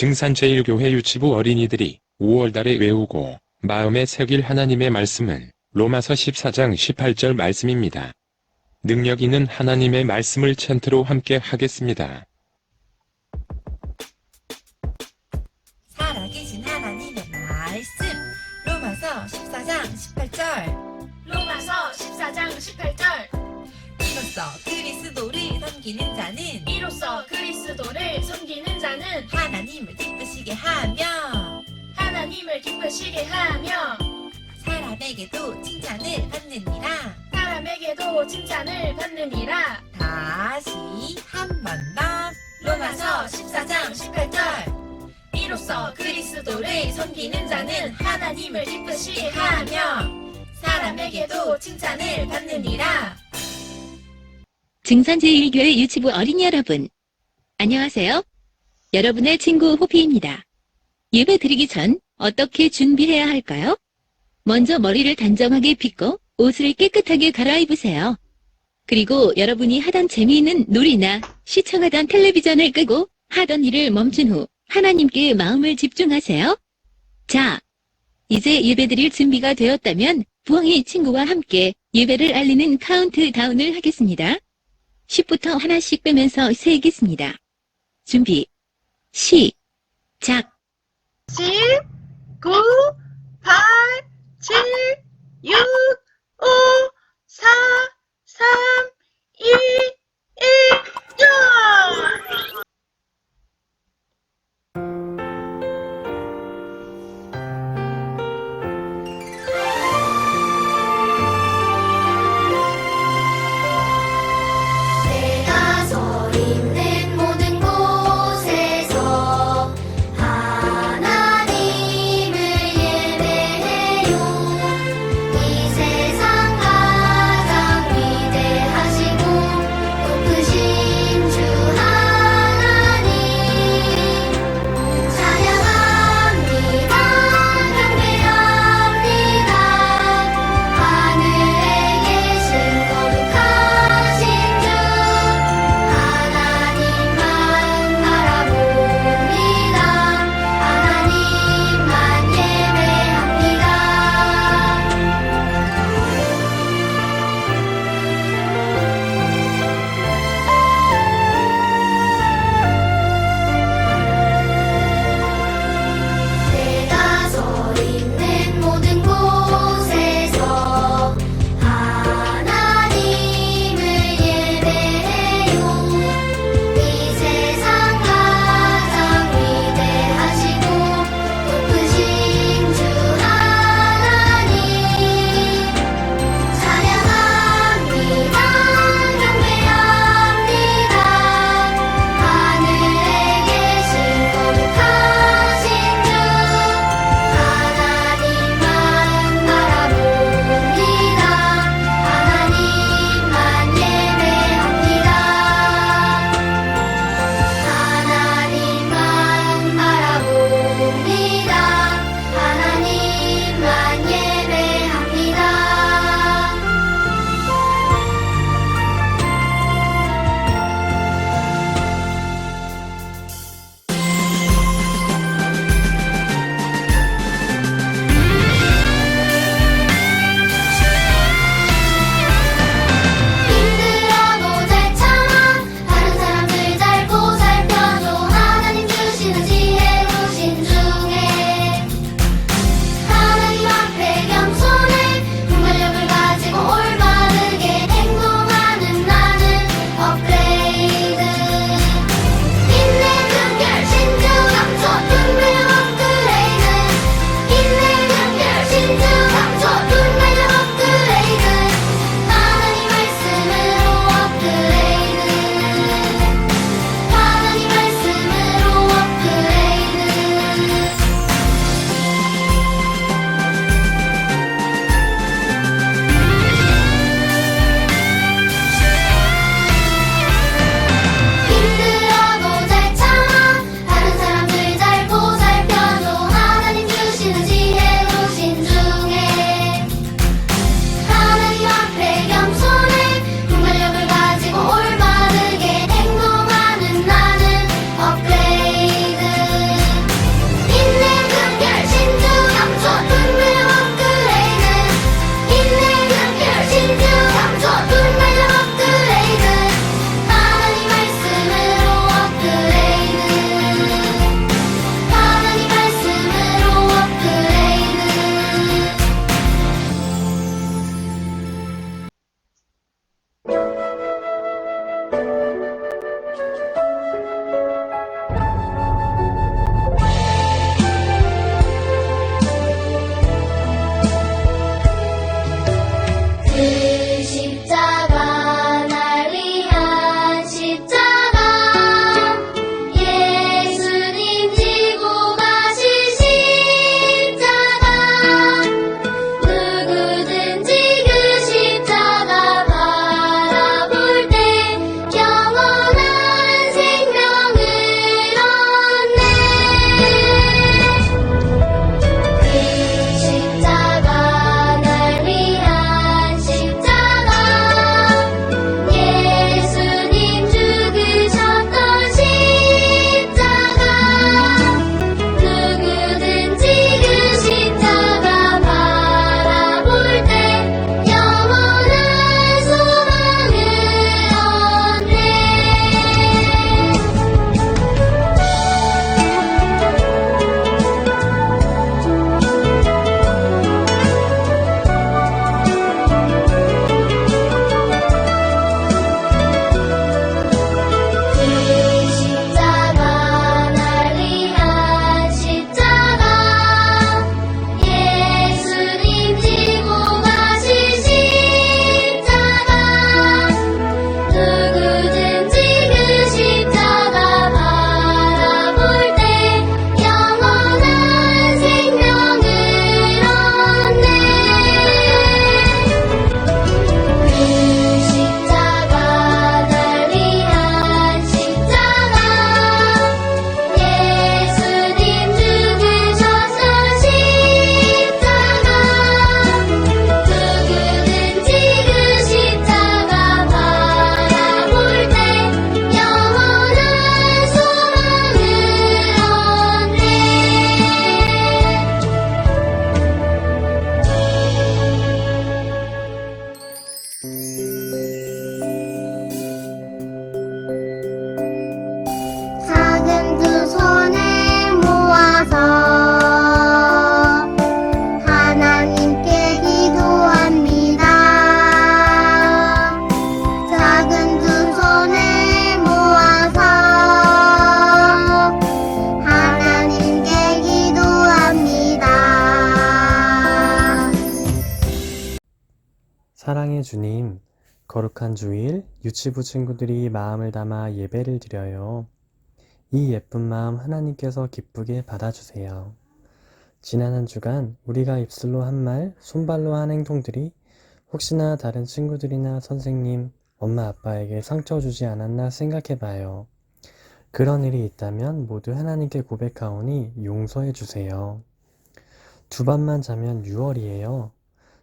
증산제일교회 유치부 어린이들이 5월달에 외우고 마음에 새길 하나님의 말씀은 로마서 14장 18절 말씀입니다. 능력 있는 하나님의 말씀을 챈트로 함께 하겠습니다. 살아계신 하나님의 말씀 로마서 14장 18절 로마서 14장 18절 이로써 그리스도를 섬기는 자는 하나님을 기쁘시게 하며 사람에게도 칭찬을 받느니라. 다시 한 번 더 로마서 14장 18절 이로써 그리스도를 섬기는 자는 하나님을 기쁘시게 하며 사람에게도 칭찬을 받느니라. 증산제일교회 유치부 어린이 여러분, 안녕하세요. 여러분의 친구 호피입니다. 예배 드리기 전 어떻게 준비해야 할까요? 먼저 머리를 단정하게 빗고 옷을 깨끗하게 갈아입으세요. 그리고 여러분이 하던 재미있는 놀이나 시청하던 텔레비전을 끄고 하던 일을 멈춘 후 하나님께 마음을 집중하세요. 자, 이제 예배 드릴 준비가 되었다면 부엉이 친구와 함께 예배를 알리는 카운트다운을 하겠습니다. 10부터 하나씩 빼면서 세겠습니다. 준비, 시작! 10, 9, 8, 7, 6, 5, 4, 3, 2, 1, 0! 내가 서 있는 모든 곳에서 하나님을 예배해요. 그 십자가 날 위한 십자가 예수님 지고 가신 십자가 누구든지 그 십자가 바라볼 때 영원한 생명을 얻네. 그 십자가 날 위한 십자가 예수님 죽으셨던 십자가 누구든지 그 십자가 바라볼 때 영원한 소망을 얻네. 그 십자가 날 위한 십자가 예수님 지고 가신 십자가 누구든지 그 십자가 바라볼 때 영원한 생명을 얻네. 그 십자가 날 위한 십자가 예수님 죽으셨던 십자가 누구든지 그 십자가 바라볼 때 영원한 소망을 얻네. 작은 두 손을 모아서 하나님께 기도합니다. 작은 두 손을 모아서 하나님께 기도합니다. 사랑의 주님, 거룩한 주일 유치부 친구들이 마음을 담아 예배를 드려요. 이 예쁜 마음 하나님께서 기쁘게 받아주세요. 지난 한 주간 우리가 입술로 한 말, 손발로 한 행동들이 혹시나 다른 친구들이나 선생님, 엄마 아빠에게 상처 주지 않았나 생각해봐요. 그런 일이 있다면 모두 하나님께 고백하오니 용서해 주세요. 두 밤만 자면 6월이에요.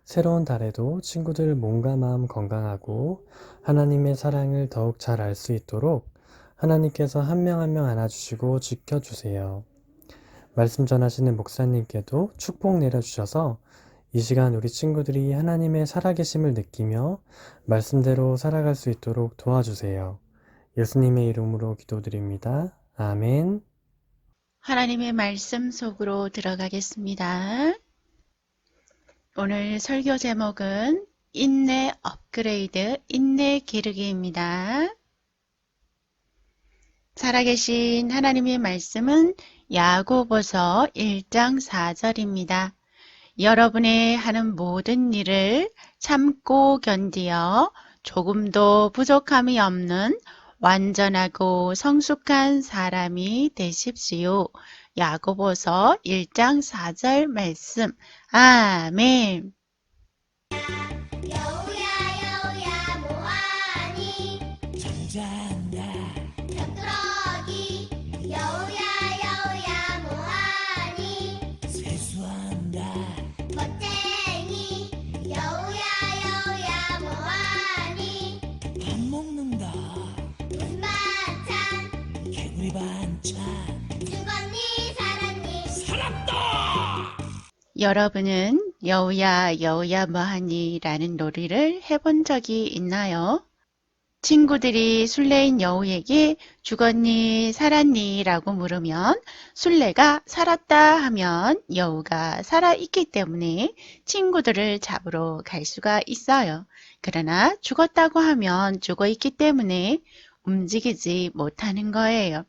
새로운 달에도 친구들 몸과 마음 건강하고 하나님의 사랑을 더욱 잘 알 수 있도록 하나님께서 한 명 한 명 안아주시고 지켜주세요. 말씀 전하시는 목사님께도 축복 내려주셔서 이 시간 우리 친구들이 하나님의 살아계심을 느끼며 말씀대로 살아갈 수 있도록 도와주세요. 예수님의 이름으로 기도드립니다. 아멘. 하나님의 말씀 속으로 들어가겠습니다. 오늘 설교 제목은 인내 업그레이드, 인내 기르기입니다. 살아계신 하나님의 말씀은 야고보서 1장 4절입니다. 여러분의 하는 모든 일을 참고 견디어 조금도 부족함이 없는 완전하고 성숙한 사람이 되십시오. 야고보서 1장 4절 말씀. 아멘. 여우야 뭐하니 잠자한다 벼뚜러기 여우야 뭐하니 세수한다 멋쟁이 여우야 뭐하니 밥 먹는다 무슨 반찬 개구리 반찬 죽었니 살았니 여러분은 여우야 뭐하니 라는 놀이를 해본 적이 있나요? 친구들이 술래인 여우에게 죽었니 살았니 라고 물으면 술래가 살았다 하면 여우가 살아있기 때문에 친구들을 잡으러 갈 수가 있어요. 그러나 죽었다고 하면 죽어있기 때문에 움직이지 못하는 거예요.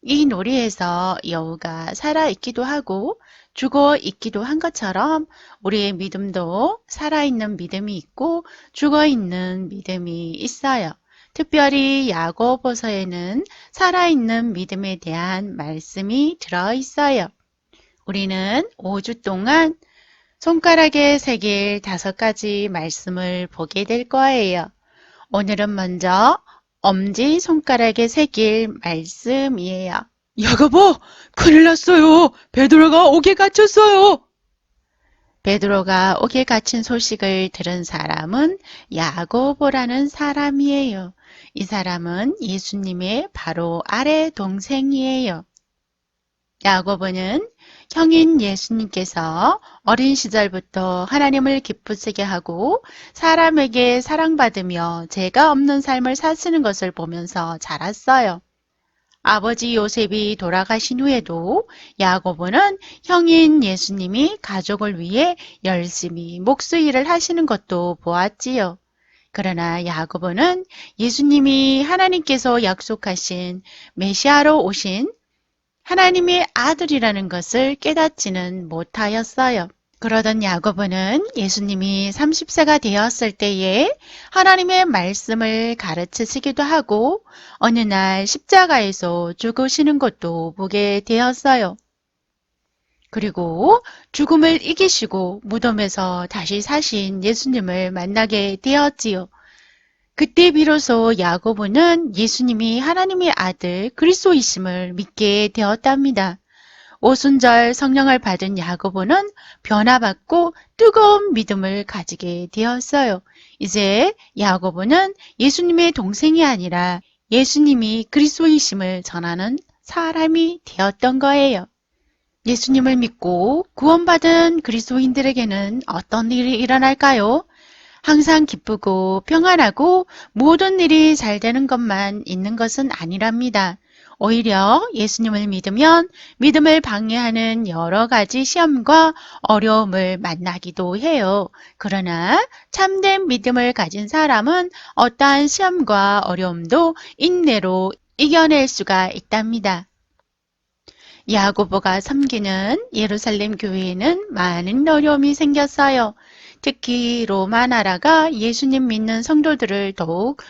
이 놀이에서 여우가 살아있기도 하고 죽어 있기도 한 것처럼 우리의 믿음도 살아있는 믿음이 있고 죽어 있는 믿음이 있어요. 특별히 야고보서에는 살아있는 믿음에 대한 말씀이 들어있어요. 우리는 5주 동안 손가락에 새길 5가지 말씀을 보게 될 거예요. 오늘은 먼저 엄지손가락에 새길 말씀이에요. 야고보, 큰일 났어요. 베드로가 옥에 갇혔어요. 베드로가 옥에 갇힌 소식을 들은 사람은 야고보라는 사람이에요. 이 사람은 예수님의 바로 아래 동생이에요. 야고보는 형인 예수님께서 어린 시절부터 하나님을 기쁘시게 하고 사람에게 사랑받으며 죄가 없는 삶을 사시는 것을 보면서 자랐어요. 아버지 요셉이 돌아가신 후에도 야고보는 형인 예수님이 가족을 위해 열심히 목수일을 하시는 것도 보았지요. 그러나 야고보는 예수님이 하나님께서 약속하신 메시아로 오신 하나님의 아들이라는 것을 깨닫지는 못하였어요. 그러던 야고보는 예수님이 30세가 되었을 때에 하나님의 말씀을 가르치시기도 하고 어느 날 십자가에서 죽으시는 것도 보게 되었어요. 그리고 죽음을 이기시고 무덤에서 다시 사신 예수님을 만나게 되었지요. 그때 비로소 야고보는 예수님이 하나님의 아들 그리스도이심을 믿게 되었답니다. 오순절 성령을 받은 야고보는 변화받고 뜨거운 믿음을 가지게 되었어요. 이제 야고보는 예수님의 동생이 아니라 예수님이 그리스도이심을 전하는 사람이 되었던 거예요. 예수님을 믿고 구원받은 그리스도인들에게는 어떤 일이 일어날까요? 항상 기쁘고 평안하고 모든 일이 잘 되는 것만 있는 것은 아니랍니다. 오히려 예수님을 믿으면 믿음을 방해하는 여러 가지 시험과 어려움을 만나기도 해요. 그러나 참된 믿음을 가진 사람은 어떠한 시험과 어려움도 인내로 이겨낼 수가 있답니다. 야고보가 섬기는 예루살렘 교회에는 많은 어려움이 생겼어요. 특히 로마 나라가 예수님 믿는 성도들을 더욱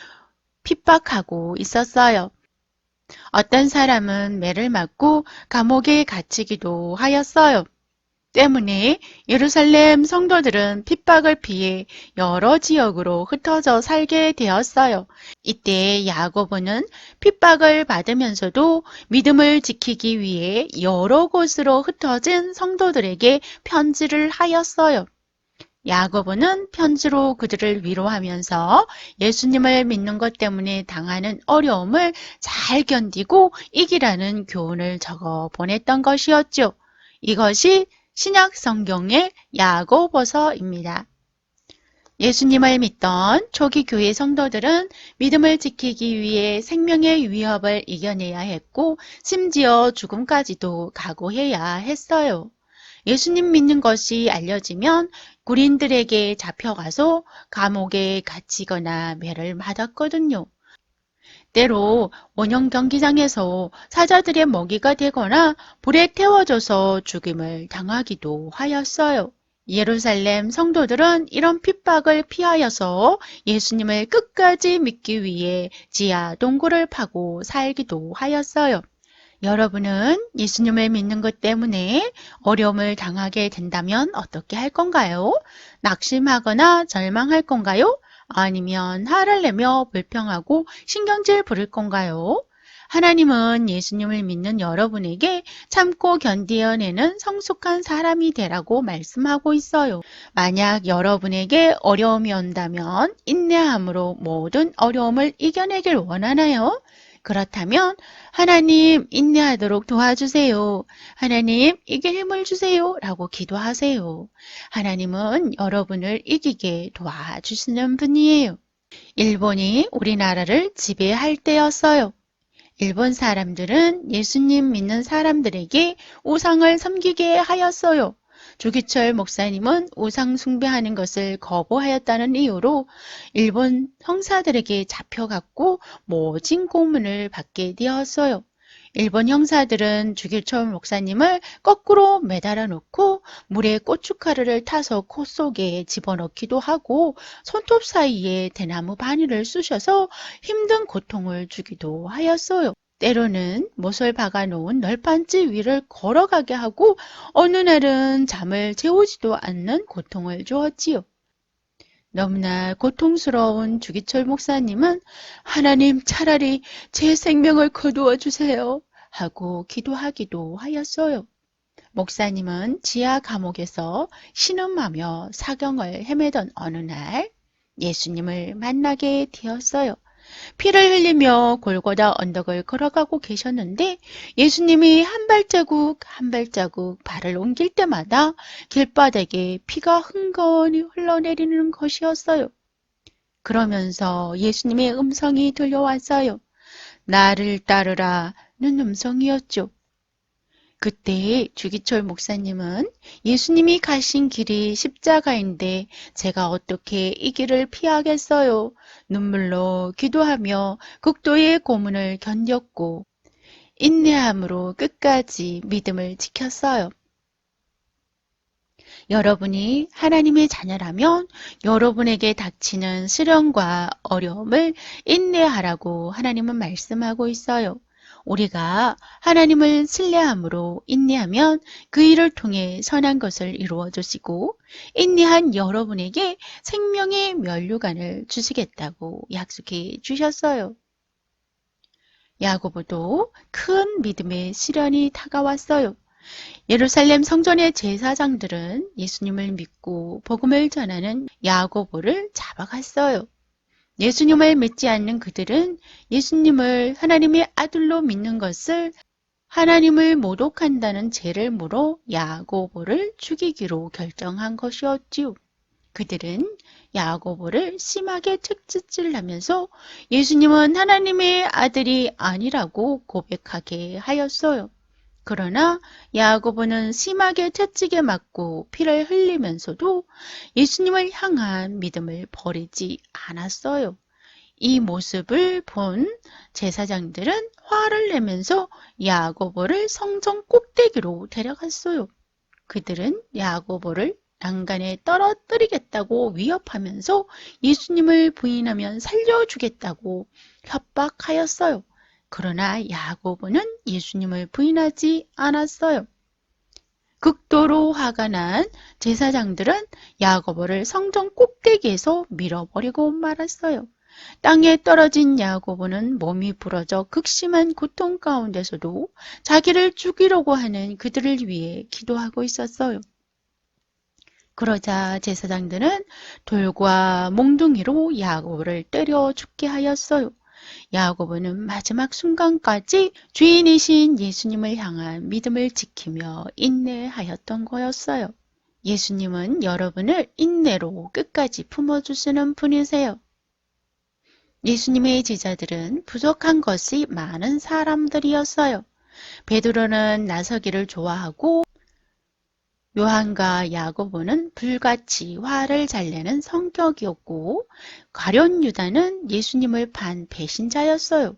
핍박하고 있었어요. 어떤 사람은 매를 맞고 감옥에 갇히기도 하였어요. 때문에 예루살렘 성도들은 핍박을 피해 여러 지역으로 흩어져 살게 되었어요. 이때 야고보는 핍박을 받으면서도 믿음을 지키기 위해 여러 곳으로 흩어진 성도들에게 편지를 하였어요. 야고보는 편지로 그들을 위로하면서 예수님을 믿는 것 때문에 당하는 어려움을 잘 견디고 이기라는 교훈을 적어 보냈던 것이었죠. 이것이 신약 성경의 야고보서입니다. 예수님을 믿던 초기 교회 성도들은 믿음을 지키기 위해 생명의 위협을 이겨내야 했고 심지어 죽음까지도 각오해야 했어요. 예수님 믿는 것이 알려지면 군인들에게 잡혀가서 감옥에 갇히거나 매를 맞았거든요. 때로 원형 경기장에서 사자들의 먹이가 되거나 불에 태워져서 죽임을 당하기도 하였어요. 예루살렘 성도들은 이런 핍박을 피하여서 예수님을 끝까지 믿기 위해 지하 동굴을 파고 살기도 하였어요. 여러분은 예수님을 믿는 것 때문에 어려움을 당하게 된다면 어떻게 할 건가요? 낙심하거나 절망할 건가요? 아니면 화를 내며 불평하고 신경질 부릴 건가요? 하나님은 예수님을 믿는 여러분에게 참고 견디어내는 성숙한 사람이 되라고 말씀하고 있어요. 만약 여러분에게 어려움이 온다면 인내함으로 모든 어려움을 이겨내길 원하나요? 그렇다면 하나님 인내하도록 도와주세요. 하나님 이길 힘을 주세요. 라고 기도하세요. 하나님은 여러분을 이기게 도와주시는 분이에요. 일본이 우리나라를 지배할 때였어요. 일본 사람들은 예수님 믿는 사람들에게 우상을 섬기게 하였어요. 조기철 목사님은 우상 숭배하는 것을 거부하였다는 이유로 일본 형사들에게 잡혀갔고 모진 고문을 받게 되었어요. 일본 형사들은 주기철 목사님을 거꾸로 매달아 놓고 물에 고춧가루를 타서 코 속에 집어넣기도 하고 손톱 사이에 대나무 바늘을 쑤셔서 힘든 고통을 주기도 하였어요. 때로는 못을 박아 놓은 널판지 위를 걸어가게 하고 어느 날은 잠을 재우지도 않는 고통을 주었지요. 너무나 고통스러운 주기철 목사님은 하나님 차라리 제 생명을 거두어 주세요 하고 기도하기도 하였어요. 목사님은 지하 감옥에서 신음하며 사경을 헤매던 어느 날 예수님을 만나게 되었어요. 피를 흘리며 골고다 언덕을 걸어가고 계셨는데 예수님이 한 발자국 한 발자국 발을 옮길 때마다 길바닥에 피가 흥건히 흘러내리는 것이었어요. 그러면서 예수님의 음성이 들려왔어요. 나를 따르라는 음성이었죠. 그때 주기철 목사님은 예수님이 가신 길이 십자가인데 제가 어떻게 이 길을 피하겠어요? 눈물로 기도하며 극도의 고문을 견뎠고 인내함으로 끝까지 믿음을 지켰어요. 여러분이 하나님의 자녀라면 여러분에게 닥치는 시련과 어려움을 인내하라고 하나님은 말씀하고 있어요. 우리가 하나님을 신뢰함으로 인내하면 그 일을 통해 선한 것을 이루어 주시고 인내한 여러분에게 생명의 면류관을 주시겠다고 약속해 주셨어요. 야고보도 큰 믿음의 시련이 다가왔어요. 예루살렘 성전의 제사장들은 예수님을 믿고 복음을 전하는 야고보를 잡아갔어요. 예수님을 믿지 않는 그들은 예수님을 하나님의 아들로 믿는 것을 하나님을 모독한다는 죄를 물어 야고보를 죽이기로 결정한 것이었지요. 그들은 야고보를 심하게 채찍질하면서 예수님은 하나님의 아들이 아니라고 고백하게 하였어요. 그러나 야고보는 심하게 채찍에 맞고 피를 흘리면서도 예수님을 향한 믿음을 버리지 않았어요. 이 모습을 본 제사장들은 화를 내면서 야고보를 성전 꼭대기로 데려갔어요. 그들은 야고보를 난간에 떨어뜨리겠다고 위협하면서 예수님을 부인하면 살려주겠다고 협박하였어요. 그러나 야고보는 예수님을 부인하지 않았어요. 극도로 화가 난 제사장들은 야고보를 성전 꼭대기에서 밀어버리고 말았어요. 땅에 떨어진 야고보는 몸이 부러져 극심한 고통 가운데서도 자기를 죽이려고 하는 그들을 위해 기도하고 있었어요. 그러자 제사장들은 돌과 몽둥이로 야고보를 때려 죽게 하였어요. 야고보는 마지막 순간까지 주인이신 예수님을 향한 믿음을 지키며 인내하였던 거였어요. 예수님은 여러분을 인내로 끝까지 품어주시는 분이세요. 예수님의 제자들은 부족한 것이 많은 사람들이었어요. 베드로는 나서기를 좋아하고 요한과 야고보는 불같이 화를 잘 내는 성격이었고 가룟 유다는 예수님을 반 배신자였어요.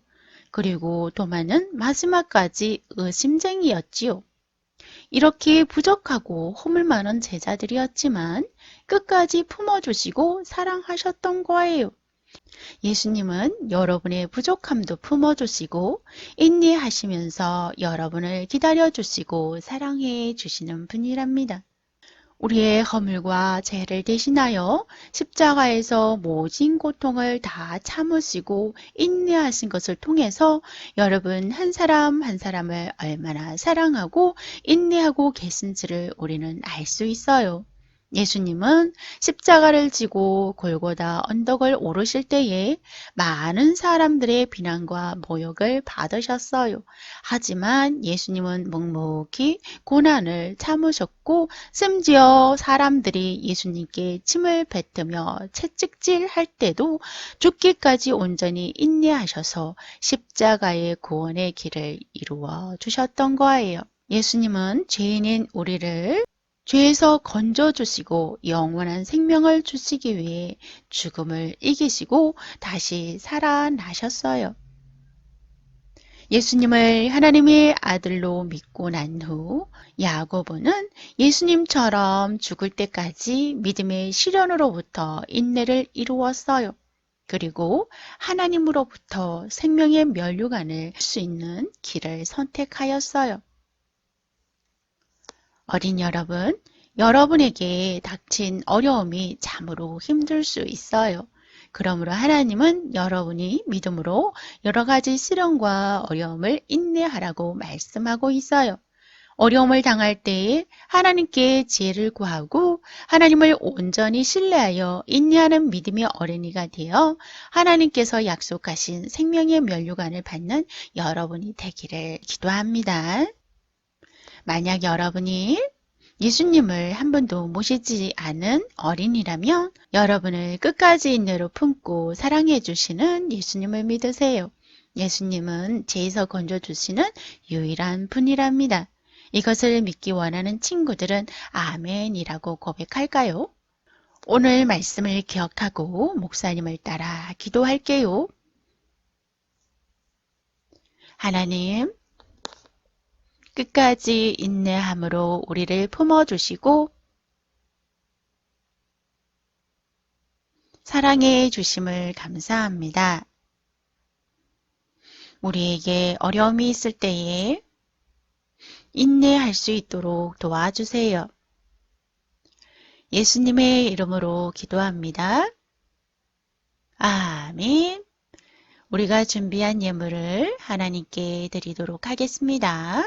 그리고 도마는 마지막까지 의심쟁이였지요. 이렇게 부족하고 허물 많은 제자들이었지만 끝까지 품어주시고 사랑하셨던 거예요. 예수님은 여러분의 부족함도 품어주시고 인내하시면서 여러분을 기다려주시고 사랑해 주시는 분이랍니다. 우리의 허물과 죄를 대신하여 십자가에서 모진 고통을 다 참으시고 인내하신 것을 통해서 여러분 한 사람 한 사람을 얼마나 사랑하고 인내하고 계신지를 우리는 알 수 있어요. 예수님은 십자가를 지고 골고다 언덕을 오르실 때에 많은 사람들의 비난과 모욕을 받으셨어요. 하지만 예수님은 묵묵히 고난을 참으셨고 심지어 사람들이 예수님께 침을 뱉으며 채찍질할 때도 죽기까지 온전히 인내하셔서 십자가의 구원의 길을 이루어 주셨던 거예요. 예수님은 죄인인 우리를 죄에서 건져주시고 영원한 생명을 주시기 위해 죽음을 이기시고 다시 살아나셨어요. 예수님을 하나님의 아들로 믿고 난 후 야고보는 예수님처럼 죽을 때까지 믿음의 시련으로부터 인내를 이루었어요. 그리고 하나님으로부터 생명의 면류관을 줄 수 있는 길을 선택하였어요. 어린 여러분, 여러분에게 닥친 어려움이 참으로 힘들 수 있어요. 그러므로 하나님은 여러분이 믿음으로 여러 가지 시련과 어려움을 인내하라고 말씀하고 있어요. 어려움을 당할 때에 하나님께 지혜를 구하고 하나님을 온전히 신뢰하여 인내하는 믿음의 어린이가 되어 하나님께서 약속하신 생명의 면류관을 받는 여러분이 되기를 기도합니다. 만약 여러분이 예수님을 한 번도 모시지 않은 어린이라면 여러분을 끝까지 인내로 품고 사랑해 주시는 예수님을 믿으세요. 예수님은 죄에서 건져주시는 유일한 분이랍니다. 이것을 믿기 원하는 친구들은 아멘이라고 고백할까요? 오늘 말씀을 기억하고 목사님을 따라 기도할게요. 하나님, 끝까지 인내함으로 우리를 품어주시고 사랑해 주심을 감사합니다. 우리에게 어려움이 있을 때에 인내할 수 있도록 도와주세요. 예수님의 이름으로 기도합니다. 아멘. 우리가 준비한 예물을 하나님께 드리도록 하겠습니다.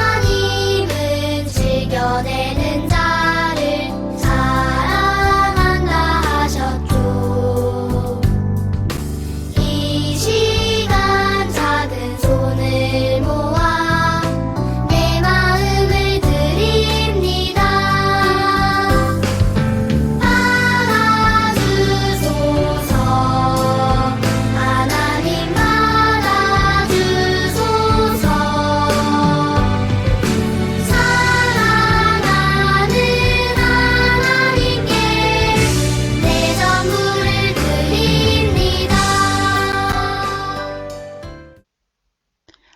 하나님은 즐겨내는 자를 사랑한다 하셨죠. 이 시간 작은 손을 모아 내 마음을 드립니다. 받아주소서. 하나님 받아주소서. 사랑하는 하나님께 내 전부를 드립니다.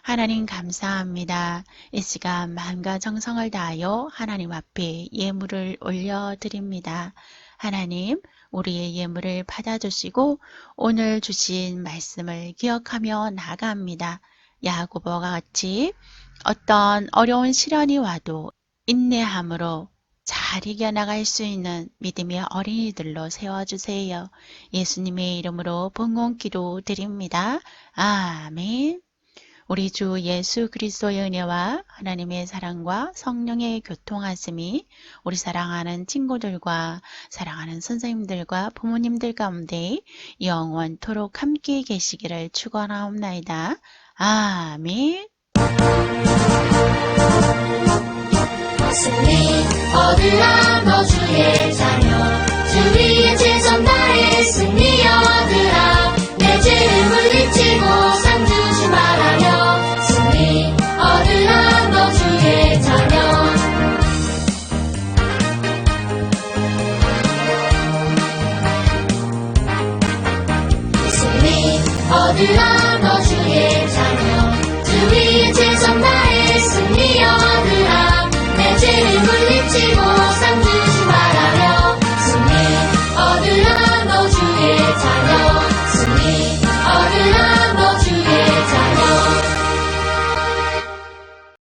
하나님 감사합니다. 이 시간 마음과 정성을 다하여 하나님 앞에 예물을 올려드립니다. 하나님, 우리의 예물을 받아주시고 오늘 주신 말씀을 기억하며 나아갑니다. 야고보와 같이 어떤 어려운 시련이 와도 인내함으로 잘 이겨나갈 수 있는 믿음의 어린이들로 세워주세요. 예수님의 이름으로 봉헌기도 드립니다. 아멘. 우리 주 예수 그리스도의 은혜와 하나님의 사랑과 성령의 교통하심이 우리 사랑하는 친구들과 사랑하는 선생님들과 부모님들 가운데 영원토록 함께 계시기를 축원하옵나이다. 아멘. 승리 얻으라 너 주의 자녀 주 위에 최선 다해 승리 얻으라 내 죄를 잊지고 상 주지 말아요 승리 얻으라 너 주의 자녀 승리 얻으라 너 주의 자녀 주 위에 최선 다해